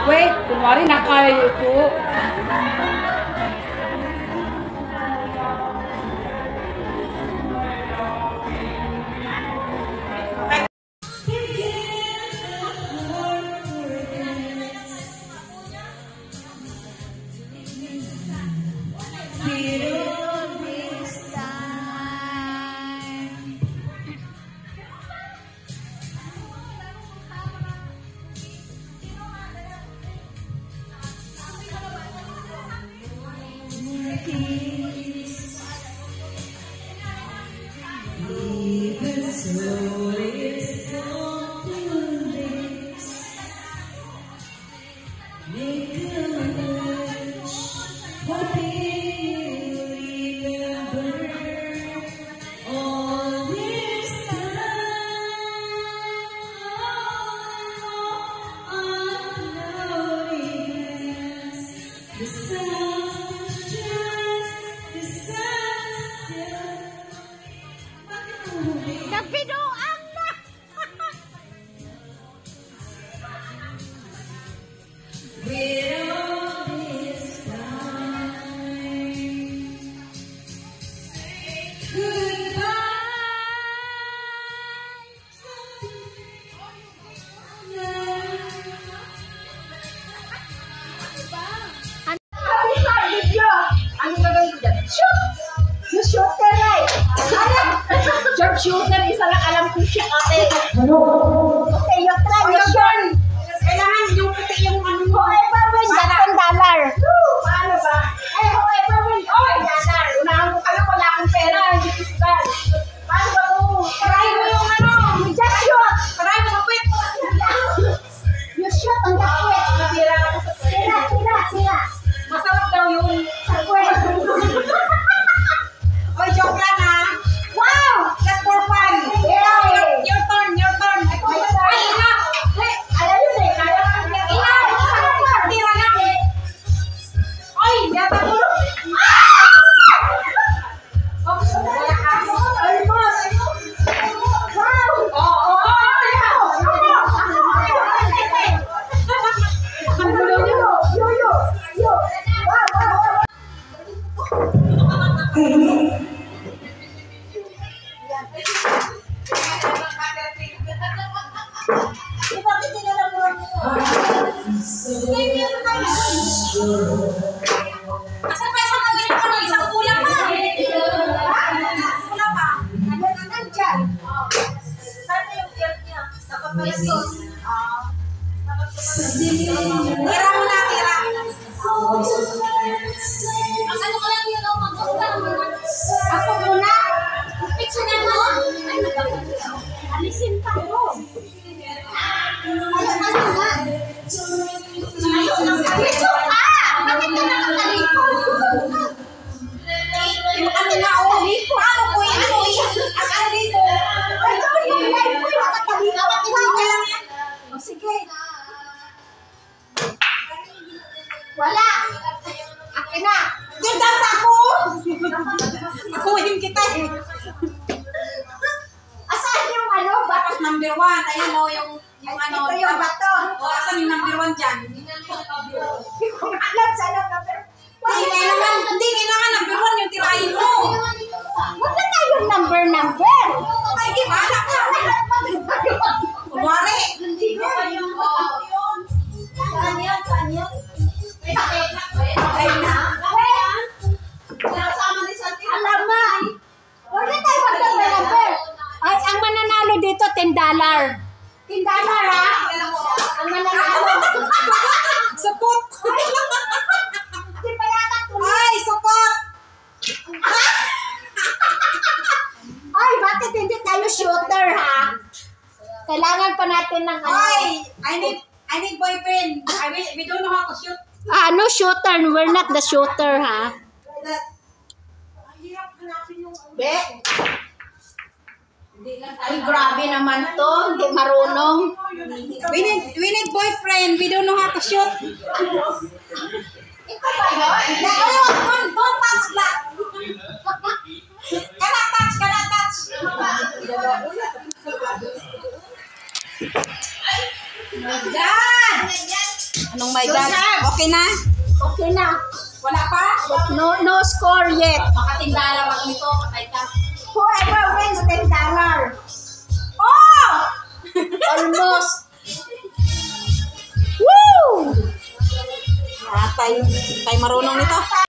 Wait, kunwari nakayuko. Nagbidoan na! Ano gagawin ko dyan? Shoot! You shoot ka right! Sharpshooter, isa lang alam ko siya ate. Okay, you try, you shoot. Kailangan yung puti yung ano mo. Whoever wins, $10. Paano ba? Whoever wins, $10. Unahan ko kayo, wala akong pera. Hindi ko sugal. Paano ba ito? Try mo yung ano. You just shoot. Try mo kapit. You shoot ang kapit. Natira ako sa sira. Masarap daw yung kapit. Oy, joke lang ha. Wow! Just for fun. Your turn. Ay, ina! Alam yun eh. Ina! Tira lang eh. Oy! Yata ko. Wow! Oo! Yo! Bakit tinalang mo asan pa isang kulang pa? Kulang pa? Nandyan. Saan na yung beard niya? Napapalastos. Tira mo na, tira. Ang ano ka lang yun, mag-gusta naman. Ako muna? Picture na mo? Ay, nagpapagod. Alisin pa ko. Ayaw nga. Dito ka! Bakit ka nakatalikod? Yung ano nga, oh. Ano ko yan? Ang ano dito? Ito yung live ko, nakatalikod. Ikaw ka lang yan. O, sige. Wala. Akin na. Ganda ako! Akuhin kita eh. Asan yung ano? Batas number 1. Ayan o, yung ano. Ito yung bato. O, asan yung number 1 dyan? Hindi ko alam saan yung number 1. Hindi kailangan number 1 yung tirahin mo. Huwag na tayong number. Sige, bahala ka. Kumari. Hindi ko pa yung yun. Saan yan? Ay na. Alam mo. Huwag na tayo mag-number. Ay, ang mananalo dito, $10. $10 ha? Ang mananalo. Support. Ay, support. Ay, bakit hindi tayo shooter ha? Kailangan pa natin ng ano. Ay, I need boyfriend. We don't know how to shoot. No shooter. We're not the shooter ha? Hirap hanapin yung be. Ay, grabe naman to. Hindi marunong. We need boyfriend. We don't know how to shoot. Ito ba yun? Don't touch that. Cannot touch. My God! Anong my God? Okay na? Okay na. Wala pa? No score yet. Makatingala lang nito. Patay ka. Whoever wins $10. Oh! Almost. Woo! Tayo marunong nito.